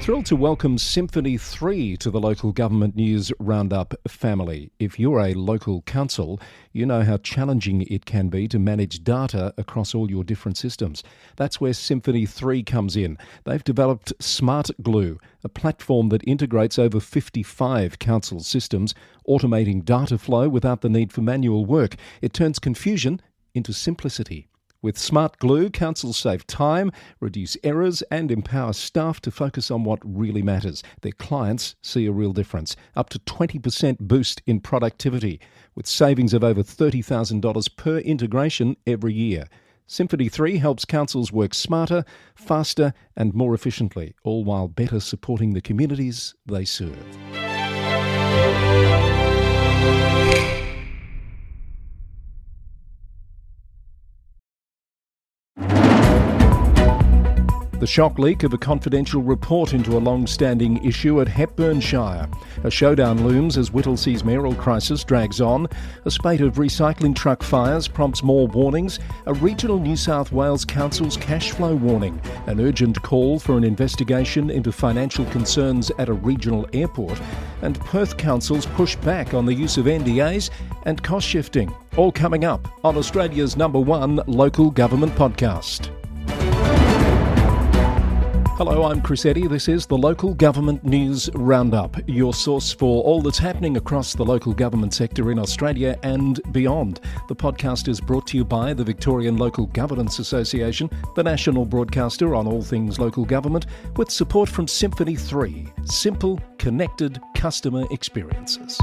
Thrilled to welcome Symphony 3 to the Local Government News Roundup family. If you're a local council, you know how challenging it can be to manage data across all your different systems. That's where Symphony 3 comes in. They've developed Smart Glue, a platform that integrates over 55 council systems, automating data flow without the need for manual work. It turns confusion into simplicity. With Smart Glue, councils save time, reduce errors and empower staff to focus on what really matters. Their clients see a real difference, up to 20% boost in productivity, with savings of over $30,000 per integration every year. Symphony 3 helps councils work smarter, faster and more efficiently, all while better supporting the communities they serve. The shock leak of a confidential report into a long-standing issue at Hepburn Shire. A showdown looms as Whittlesea's mayoral crisis drags on. A spate of recycling truck fires prompts more warnings. A regional New South Wales council's cash flow warning. An urgent call for an investigation into financial concerns at a regional airport. And Perth councils push back on the use of NDAs and cost shifting. All coming up on Australia's #1 local government podcast. Hello, I'm Chris Eddy. This is the Local Government News Roundup, your source for all that's happening across the local government sector in Australia and beyond. The podcast is brought to you by the Victorian Local Governance Association, the national broadcaster on all things local government, with support from Symphony 3, simple, connected customer experiences.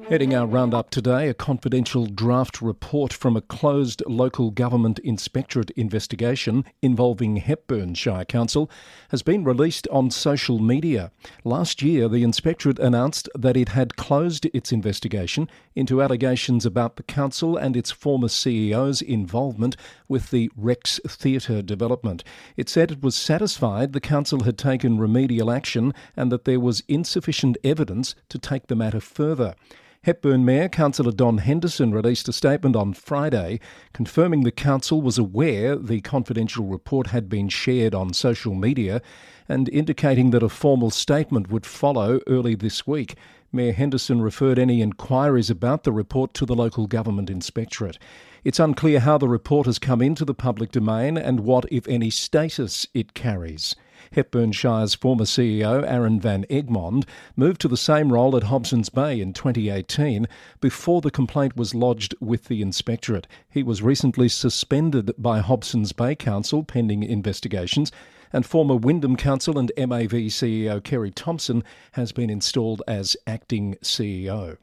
Heading our roundup today, a confidential draft report from a closed local government inspectorate investigation involving Hepburn Shire Council has been released on social media. Last year, the inspectorate announced that it had closed its investigation into allegations about the council and its former CEO's involvement with the Rex Theatre development. It said it was satisfied the council had taken remedial action and that there was insufficient evidence to take the matter further. Hepburn Mayor Councillor Don Henderson released a statement on Friday confirming the council was aware the confidential report had been shared on social media and indicating that a formal statement would follow early this week. Mayor Henderson referred any inquiries about the report to the Local Government Inspectorate. It's unclear how the report has come into the public domain and what, if any, status it carries. Hepburn Shire's former CEO, Aaron van Egmond, moved to the same role at Hobsons Bay in 2018 before the complaint was lodged with the inspectorate. He was recently suspended by Hobsons Bay Council pending investigations, and former Wyndham Council and MAV CEO Kerry Thompson has been installed as acting CEO.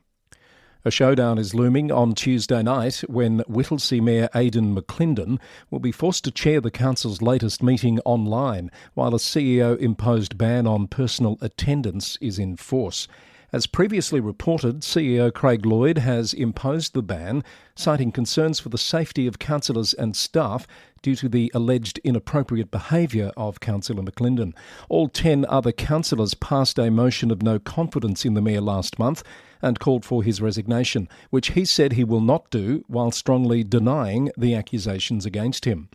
A showdown is looming on Tuesday night when Whittlesea Mayor Aidan McClendon will be forced to chair the council's latest meeting online while a CEO-imposed ban on personal attendance is in force. As previously reported, CEO Craig Lloyd has imposed the ban, citing concerns for the safety of councillors and staff due to the alleged inappropriate behaviour of Councillor McClendon. All 10 other councillors passed a motion of no confidence in the Mayor last month and called for his resignation, which he said he will not do while strongly denying the accusations against him.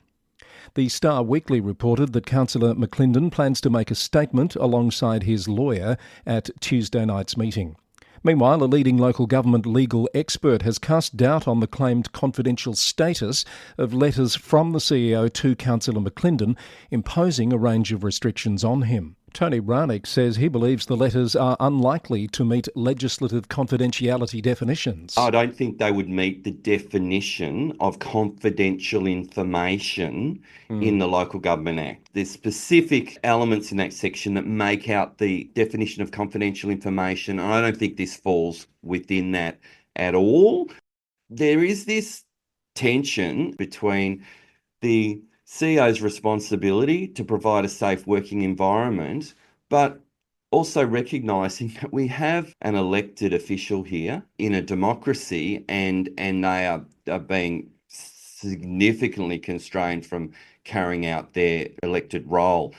The Star Weekly reported that Councillor McClendon plans to make a statement alongside his lawyer at Tuesday night's meeting. Meanwhile, a leading local government legal expert has cast doubt on the claimed confidential status of letters from the CEO to Councillor McClendon, imposing a range of restrictions on him. Tony Ranick says he believes the letters are unlikely to meet legislative confidentiality definitions. I don't think they would meet the definition of confidential information in the Local Government Act. There's specific elements in that section that make out the definition of confidential information, and I don't think this falls within that at all. There is this tension between the CEO's responsibility to provide a safe working environment, but also recognising that we have an elected official here in a democracy and they are being significantly constrained from carrying out their elected role.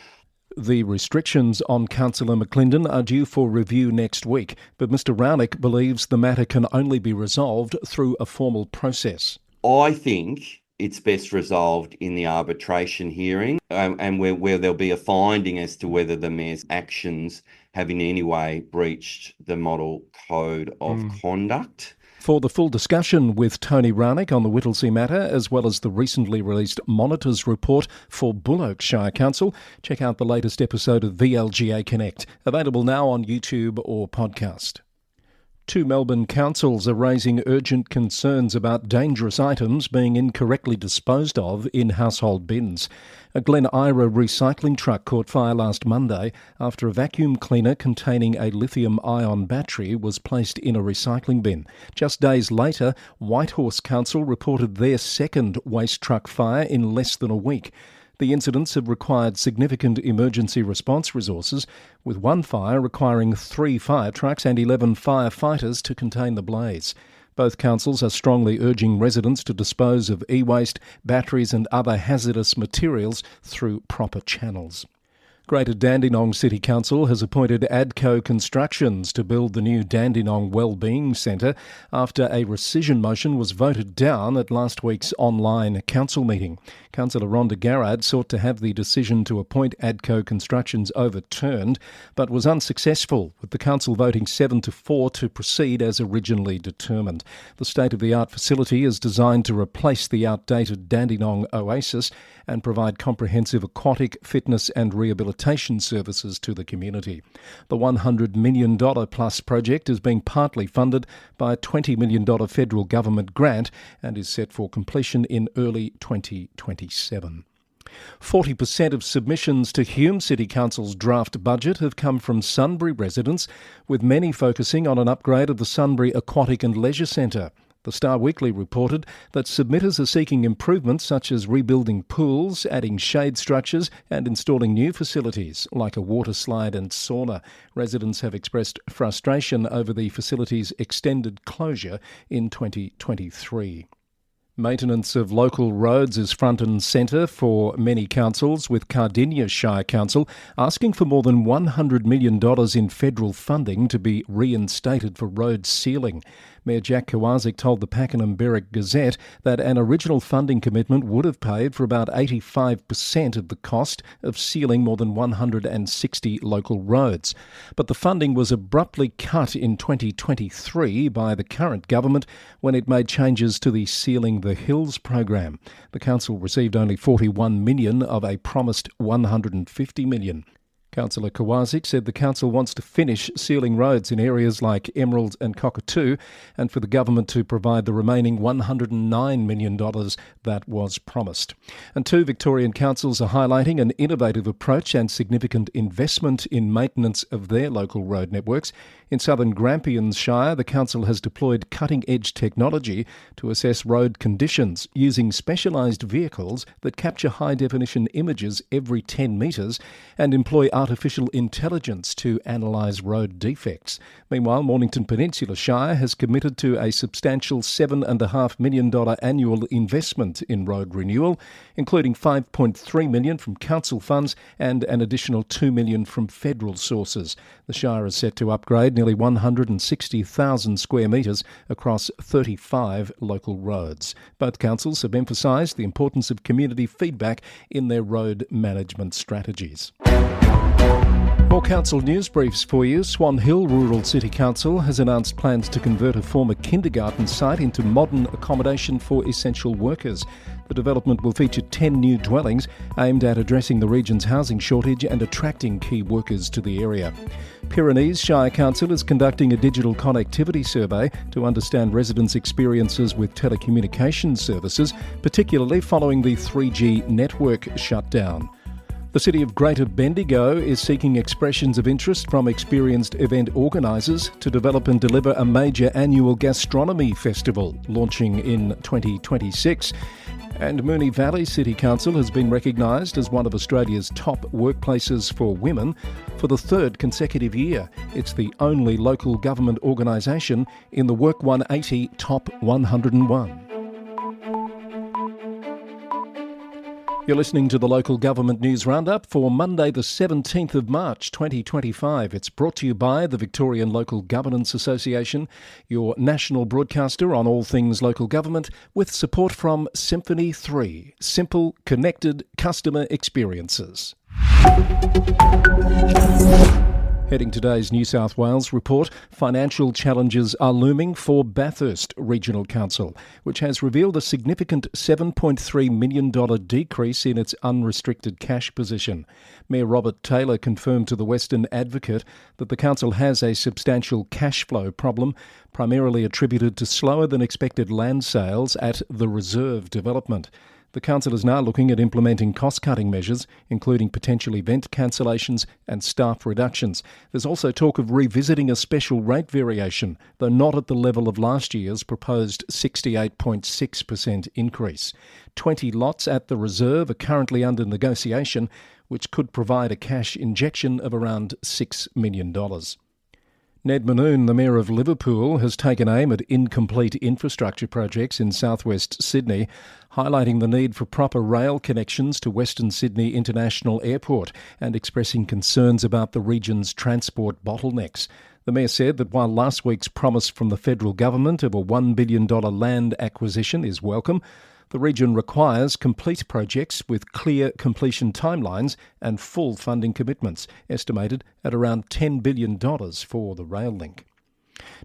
The restrictions on Councillor McClendon are due for review next week, but Mr Rownick believes the matter can only be resolved through a formal process. I think it's best resolved in the arbitration hearing, and where there'll be a finding as to whether the mayor's actions have in any way breached the model code of conduct. For the full discussion with Tony Ranick on the Whittlesea matter, as well as the recently released Monitors report for Bullock Shire Council, check out the latest episode of VLGA Connect, available now on YouTube or podcast. 2 Melbourne councils are raising urgent concerns about dangerous items being incorrectly disposed of in household bins. A Glen Ira recycling truck caught fire last Monday after a vacuum cleaner containing a lithium-ion battery was placed in a recycling bin. Just days later, Whitehorse Council reported their second waste truck fire in less than a week. The incidents have required significant emergency response resources, with one fire requiring 3 fire trucks and 11 firefighters to contain the blaze. Both councils are strongly urging residents to dispose of e-waste, batteries and other hazardous materials through proper channels. Greater Dandenong City Council has appointed Adco Constructions to build the new Dandenong Wellbeing Centre after a rescission motion was voted down at last week's online council meeting. Councillor Rhonda Garrard sought to have the decision to appoint Adco Constructions overturned, but was unsuccessful, with the council voting 7-4 to proceed as originally determined. The state-of-the-art facility is designed to replace the outdated Dandenong Oasis and provide comprehensive aquatic, fitness and rehabilitation services to the community. The $100 million plus project is being partly funded by a $20 million federal government grant and is set for completion in early 2027. 40% of submissions to Hume City Council's draft budget have come from Sunbury residents, with many focusing on an upgrade of the Sunbury Aquatic and Leisure Centre. The Star Weekly reported that submitters are seeking improvements such as rebuilding pools, adding shade structures and installing new facilities like a water slide and sauna. Residents have expressed frustration over the facility's extended closure in 2023. Maintenance of local roads is front and centre for many councils, with Cardinia Shire Council asking for more than $100 million in federal funding to be reinstated for road sealing. Mayor Jack Kowalczyk told the Pakenham Berwick Gazette that an original funding commitment would have paid for about 85% of the cost of sealing more than 160 local roads. But the funding was abruptly cut in 2023 by the current government when it made changes to the Sealing the Hills program. The council received only $41 million of a promised $150 million. Councillor Kowalczyk said the council wants to finish sealing roads in areas like Emerald and Cockatoo and for the government to provide the remaining $109 million that was promised. And 2 Victorian councils are highlighting an innovative approach and significant investment in maintenance of their local road networks. In southern Grampians Shire, the council has deployed cutting-edge technology to assess road conditions using specialised vehicles that capture high-definition images every 10 metres and employ artificial intelligence to analyse road defects. Meanwhile, Mornington Peninsula Shire has committed to a substantial $7.5 million annual investment in road renewal, including $5.3 million from council funds and an additional $2 million from federal sources. The Shire is set to upgrade nearly 160,000 square metres across 35 local roads. Both councils have emphasised the importance of community feedback in their road management strategies. More council news briefs for you. Swan Hill Rural City Council has announced plans to convert a former kindergarten site into modern accommodation for essential workers. The development will feature 10 new dwellings aimed at addressing the region's housing shortage and attracting key workers to the area. Pyrenees Shire Council is conducting a digital connectivity survey to understand residents' experiences with telecommunications services, particularly following the 3G network shutdown. The City of Greater Bendigo is seeking expressions of interest from experienced event organisers to develop and deliver a major annual gastronomy festival launching in 2026. And Moonee Valley City Council has been recognised as one of Australia's top workplaces for women for the 3rd consecutive year. It's the only local government organisation in the Work 180 Top 101. You're listening to the Local Government News Roundup for Monday the 17th of March 2025. It's brought to you by the Victorian Local Governance Association, your national broadcaster on all things local government, with support from Symphony 3, simple, connected customer experiences. Heading today's New South Wales report, financial challenges are looming for Bathurst Regional Council, which has revealed a significant $7.3 million decrease in its unrestricted cash position. Mayor Robert Taylor confirmed to the Western Advocate that the council has a substantial cash flow problem, primarily attributed to slower than expected land sales at the Reserve development. The council is now looking at implementing cost-cutting measures, including potential event cancellations and staff reductions. There's also talk of revisiting a special rate variation, though not at the level of last year's proposed 68.6% increase. 20 lots at the Reserve are currently under negotiation, which could provide a cash injection of around $6 million. Ned Manoon, the Mayor of Liverpool, has taken aim at incomplete infrastructure projects in southwest Sydney, highlighting the need for proper rail connections to Western Sydney International Airport and expressing concerns about the region's transport bottlenecks. The Mayor said that while last week's promise from the federal government of a $1 billion land acquisition is welcome, the region requires complete projects with clear completion timelines and full funding commitments, estimated at around $10 billion for the rail link.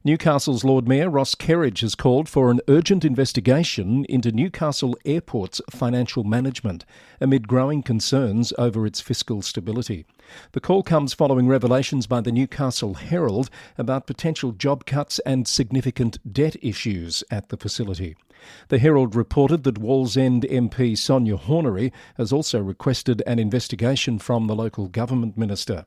Newcastle's Lord Mayor Ross Kerridge has called for an urgent investigation into Newcastle Airport's financial management amid growing concerns over its fiscal stability. The call comes following revelations by the Newcastle Herald about potential job cuts and significant debt issues at the facility. The Herald reported that Wallsend MP Sonia Hornery has also requested an investigation from the local government minister.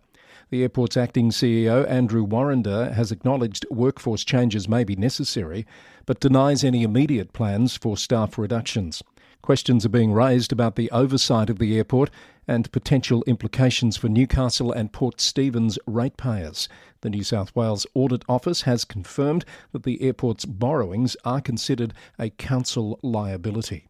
The airport's acting CEO, Andrew Warrender, has acknowledged workforce changes may be necessary, but denies any immediate plans for staff reductions. Questions are being raised about the oversight of the airport and potential implications for Newcastle and Port Stephens ratepayers. The New South Wales Audit Office has confirmed that the airport's borrowings are considered a council liability.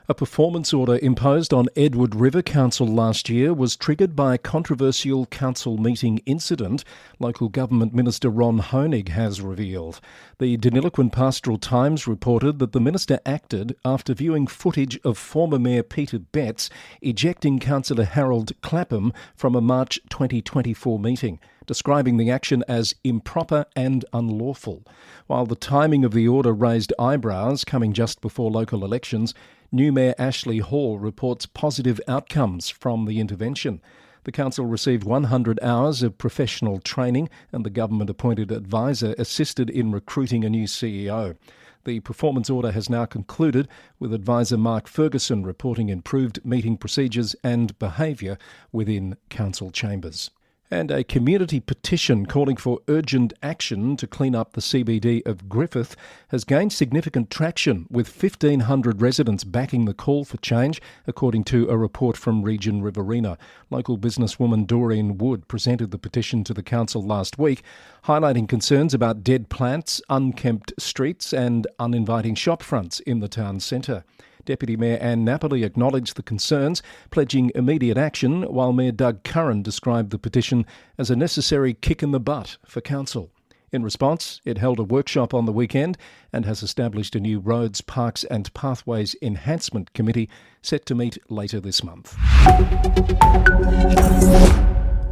A performance order imposed on Edward River Council last year was triggered by a controversial council meeting incident, Local Government Minister Ron Honig has revealed. The Deniliquin Pastoral Times reported that the minister acted after viewing footage of former Mayor Peter Betts ejecting Councillor Harold Clapham from a March 2024 meeting, describing the action as improper and unlawful. While the timing of the order raised eyebrows, coming just before local elections, new Mayor Ashley Hall reports positive outcomes from the intervention. The council received 100 hours of professional training and the government-appointed advisor assisted in recruiting a new CEO. The performance order has now concluded, with advisor Mark Ferguson reporting improved meeting procedures and behaviour within council chambers. And a community petition calling for urgent action to clean up the CBD of Griffith has gained significant traction, with 1,500 residents backing the call for change, according to a report from Region Riverina. Local businesswoman Doreen Wood presented the petition to the council last week, highlighting concerns about dead plants, unkempt streets and uninviting shop fronts in the town centre. Deputy Mayor Anne Napoli acknowledged the concerns, pledging immediate action, while Mayor Doug Curran described the petition as a necessary kick in the butt for council. In response, it held a workshop on the weekend and has established a new Roads, Parks and Pathways Enhancement Committee set to meet later this month.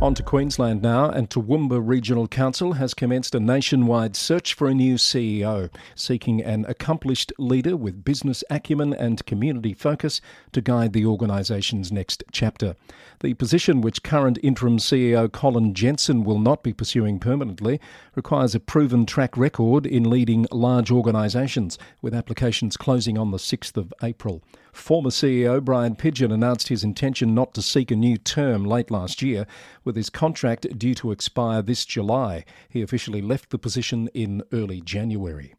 On to Queensland now, and Toowoomba Regional Council has commenced a nationwide search for a new CEO, seeking an accomplished leader with business acumen and community focus to guide the organisation's next chapter. The position, which current interim CEO Colin Jensen will not be pursuing permanently, requires a proven track record in leading large organisations, with applications closing on the 6th of April. Former CEO Brian Pidgeon announced his intention not to seek a new term late last year, with his contract due to expire this July. He officially left the position in early January.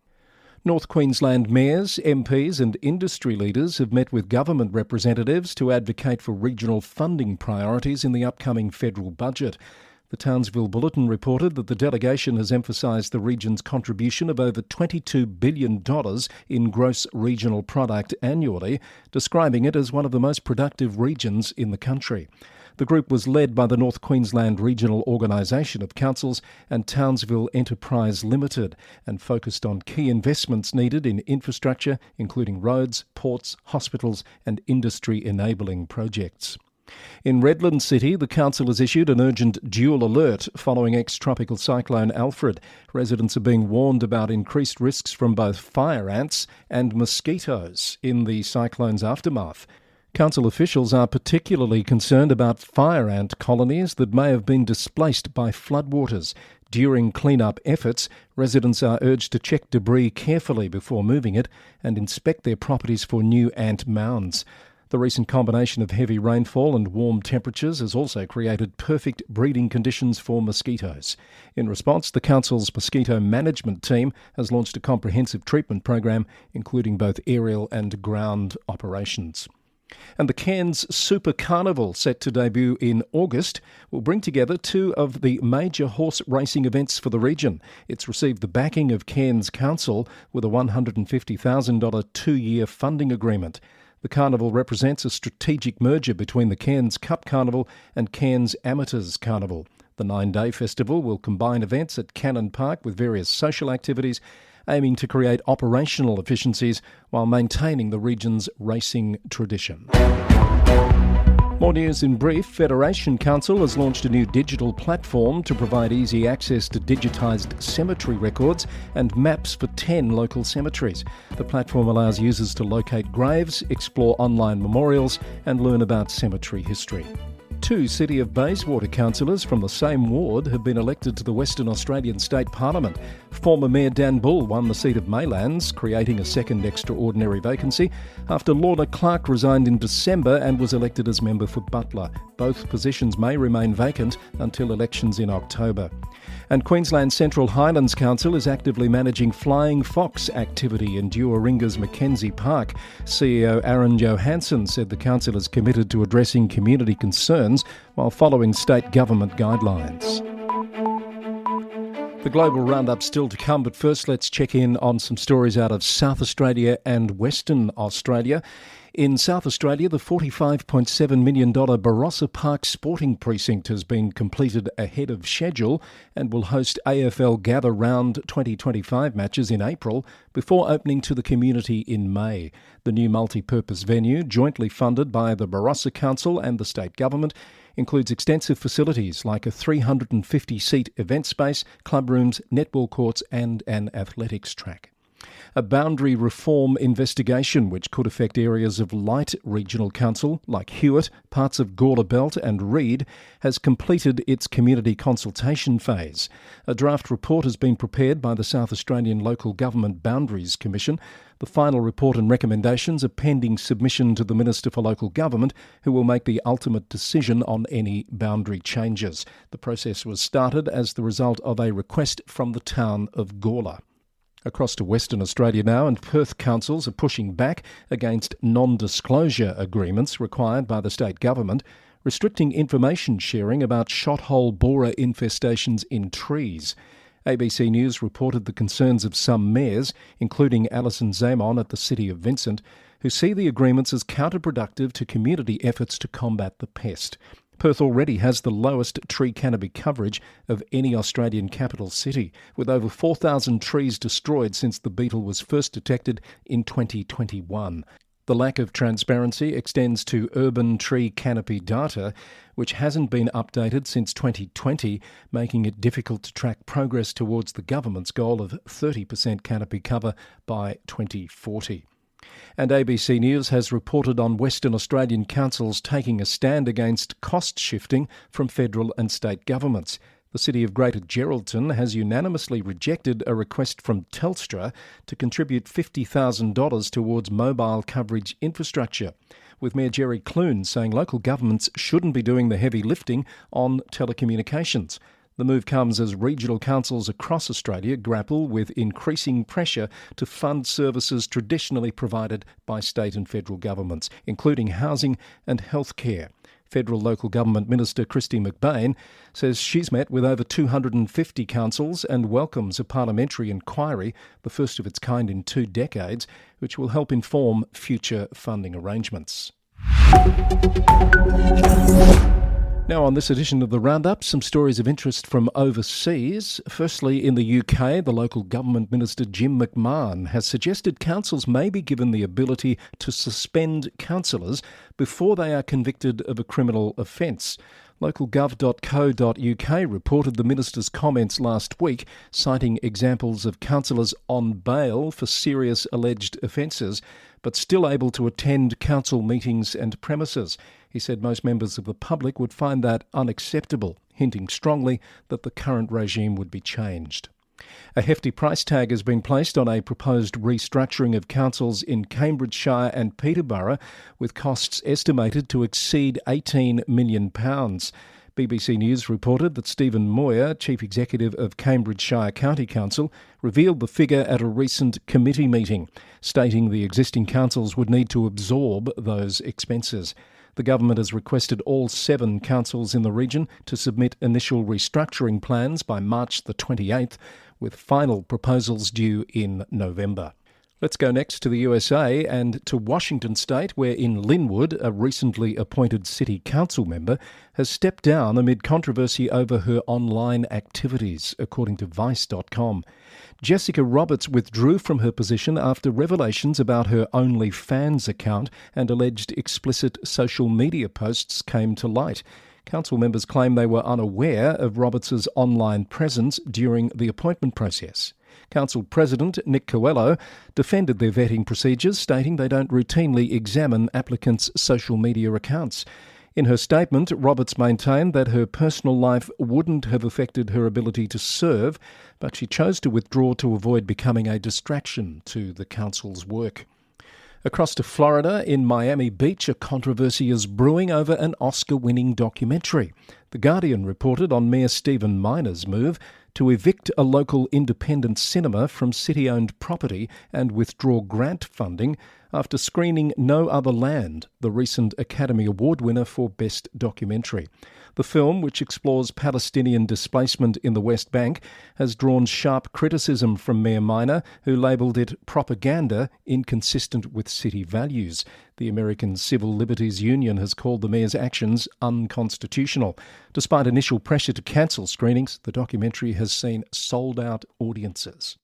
North Queensland mayors, MPs and industry leaders have met with government representatives to advocate for regional funding priorities in the upcoming federal budget. The Townsville Bulletin reported that the delegation has emphasised the region's contribution of over $22 billion in gross regional product annually, describing it as one of the most productive regions in the country. The group was led by the North Queensland Regional Organisation of Councils and Townsville Enterprise Limited and focused on key investments needed in infrastructure, including roads, ports, hospitals and industry-enabling projects. In Redland City, the council has issued an urgent dual alert following ex-tropical cyclone Alfred. Residents are being warned about increased risks from both fire ants and mosquitoes in the cyclone's aftermath. Council officials are particularly concerned about fire ant colonies that may have been displaced by floodwaters. During clean-up efforts, residents are urged to check debris carefully before moving it and inspect their properties for new ant mounds. The recent combination of heavy rainfall and warm temperatures has also created perfect breeding conditions for mosquitoes. In response, the council's mosquito management team has launched a comprehensive treatment program, including both aerial and ground operations. And the Cairns Super Carnival, set to debut in August, will bring together two of the major horse racing events for the region. It's received the backing of Cairns Council with a $150,000 two-year funding agreement. The carnival represents a strategic merger between the Cairns Cup Carnival and Cairns Amateurs Carnival. The 9-day festival will combine events at Cannon Park with various social activities, aiming to create operational efficiencies while maintaining the region's racing tradition. More news in brief. Federation Council has launched a new digital platform to provide easy access to digitised cemetery records and maps for 10 local cemeteries. The platform allows users to locate graves, explore online memorials and learn about cemetery history. Two City of Bayswater councillors from the same ward have been elected to the Western Australian State Parliament. Former Mayor Dan Bull won the seat of Maylands, creating a second extraordinary vacancy, after Lorna Clark resigned in December and was elected as member for Butler. Both positions may remain vacant until elections in October. And Queensland Central Highlands Council is actively managing flying fox activity in Duaringa's Mackenzie Park. CEO Aaron Johansson said the council is committed to addressing community concerns while following state government guidelines. The global roundup still to come, but first let's check in on some stories out of South Australia and Western Australia. In South Australia, the $45.7 million Barossa Park Sporting Precinct has been completed ahead of schedule and will host AFL Gather Round 2025 matches in April before opening to the community in May. The new multi-purpose venue, jointly funded by the Barossa Council and the state government, includes extensive facilities like a 350-seat event space, club rooms, netball courts and an athletics track. A boundary reform investigation which could affect areas of light regional council like Hewitt, parts of Gawler Belt and Reed has completed its community consultation phase. A draft report has been prepared by the South Australian Local Government Boundaries Commission. The final report and recommendations are pending submission to the Minister for Local Government, who will make the ultimate decision on any boundary changes. The process was started as the result of a request from the town of Gawler. Across to Western Australia now, and Perth councils are pushing back against non-disclosure agreements required by the state government, restricting information sharing about shot-hole borer infestations in trees. ABC News reported the concerns of some mayors, including Alison Zamon at the City of Vincent, who see the agreements as counterproductive to community efforts to combat the pest. Perth already has the lowest tree canopy coverage of any Australian capital city, with over 4,000 trees destroyed since the beetle was first detected in 2021. The lack of transparency extends to urban tree canopy data, which hasn't been updated since 2020, making it difficult to track progress towards the government's goal of 30% canopy cover by 2040. And ABC News has reported on Western Australian councils taking a stand against cost shifting from federal and state governments. The City of Greater Geraldton has unanimously rejected a request from Telstra to contribute $50,000 towards mobile coverage infrastructure, with Mayor Jerry Clune saying local governments shouldn't be doing the heavy lifting on telecommunications. The move comes as regional councils across Australia grapple with increasing pressure to fund services traditionally provided by state and federal governments, including housing and healthcare. Federal Local Government Minister Christy McBain says she's met with over 250 councils and welcomes a parliamentary inquiry, the first of its kind in 2 decades, which will help inform future funding arrangements. Now on this edition of the Roundup, some stories of interest from overseas. Firstly, in the UK, the Local Government Minister Jim McMahon has suggested councils may be given the ability to suspend councillors before they are convicted of a criminal offence. Localgov.co.uk reported the minister's comments last week, citing examples of councillors on bail for serious alleged offences, but still able to attend council meetings and premises. He said most members of the public would find that unacceptable, hinting strongly that the current regime would be changed. A hefty price tag has been placed on a proposed restructuring of councils in Cambridgeshire and Peterborough, with costs estimated to exceed £18 million. BBC News reported that Stephen Moyer, Chief Executive of Cambridgeshire County Council, revealed the figure at a recent committee meeting, stating the existing councils would need to absorb those expenses. The government has requested all 7 councils in the region to submit initial restructuring plans by March the 28th, with final proposals due in November. Let's go next to the USA and to Washington State, where in Linwood, a recently appointed city council member has stepped down amid controversy over her online activities, according to Vice.com. Jessica Roberts withdrew from her position after revelations about her OnlyFans account and alleged explicit social media posts came to light. Council members claim they were unaware of Roberts' online presence during the appointment process. Council President Nick Coelho defended their vetting procedures, stating they don't routinely examine applicants' social media accounts. In her statement, Roberts maintained that her personal life wouldn't have affected her ability to serve, but she chose to withdraw to avoid becoming a distraction to the council's work. Across to Florida, in Miami Beach, a controversy is brewing over an Oscar-winning documentary. The Guardian reported on Mayor Stephen Miner's move to evict a local independent cinema from city-owned property and withdraw grant funding after screening No Other Land, the recent Academy Award winner for Best Documentary. The film, which explores Palestinian displacement in the West Bank, has drawn sharp criticism from Mayor Miner, who labelled it propaganda inconsistent with city values. The American Civil Liberties Union has called the mayor's actions unconstitutional. Despite initial pressure to cancel screenings, the documentary has seen sold-out audiences.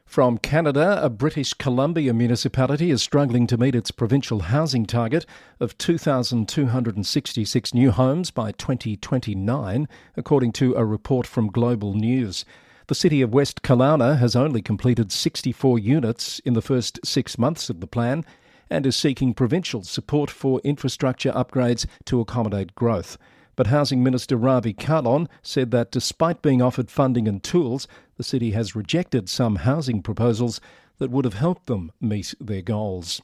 From Canada, a British Columbia municipality is struggling to meet its provincial housing target of 2,266 new homes by 2029, according to a report from Global News. The city of West Kelowna has only completed 64 units in the first 6 months of the plan and is seeking provincial support for infrastructure upgrades to accommodate growth. But Housing Minister Ravi Kahlon said that despite being offered funding and tools, the city has rejected some housing proposals that would have helped them meet their goals.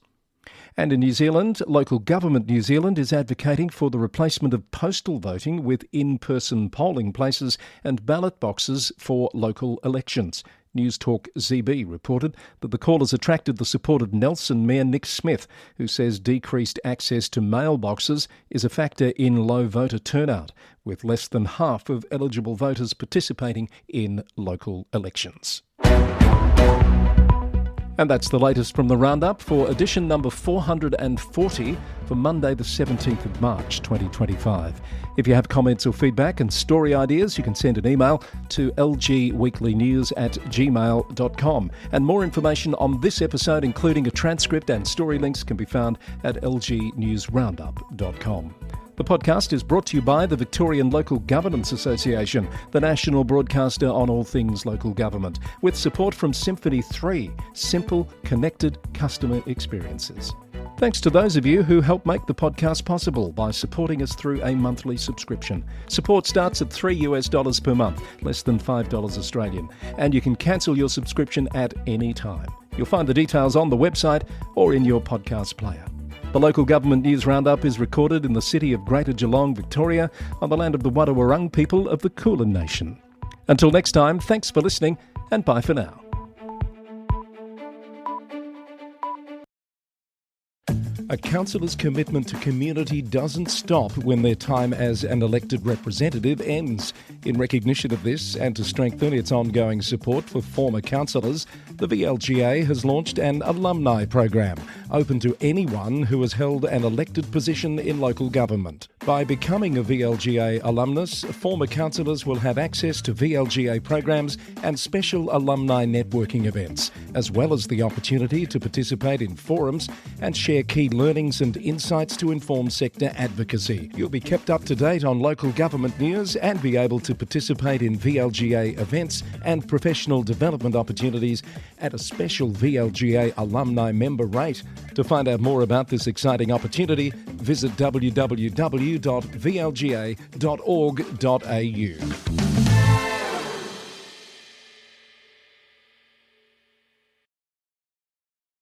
And in New Zealand, Local Government New Zealand is advocating for the replacement of postal voting with in-person polling places and ballot boxes for local elections. News Talk ZB reported that the call has attracted the support of Nelson Mayor Nick Smith, who says decreased access to mailboxes is a factor in low voter turnout, with less than half of eligible voters participating in local elections. And that's the latest from the Roundup for edition number 440 for Monday the 17th of March 2025. If you have comments or feedback and story ideas, you can send an email to lgweeklynews@gmail.com. And more information on this episode, including a transcript and story links, can be found at lgnewsroundup.com. The podcast is brought to you by the Victorian Local Governance Association, the national broadcaster on all things local government, with support from Symphony 3, simple, connected customer experiences. Thanks to those of you who help make the podcast possible by supporting us through a monthly subscription. Support starts at $3 per month, less than $5 Australian, and you can cancel your subscription at any time. You'll find the details on the website or in your podcast player. The Local Government News Roundup is recorded in the city of Greater Geelong, Victoria, on the land of the Wadawurrung people of the Kulin Nation. Until next time, thanks for listening and bye for now. A councillor's commitment to community doesn't stop when their time as an elected representative ends. In recognition of this and to strengthen its ongoing support for former councillors, the VLGA has launched an alumni program open to anyone who has held an elected position in local government. By becoming a VLGA alumnus, former councillors will have access to VLGA programs and special alumni networking events, as well as the opportunity to participate in forums and share key learnings and insights to inform sector advocacy. You'll be kept up to date on local government news and be able to participate in VLGA events and professional development opportunities at a special VLGA alumni member rate. To find out more about this exciting opportunity, visit www.vlga.org.au.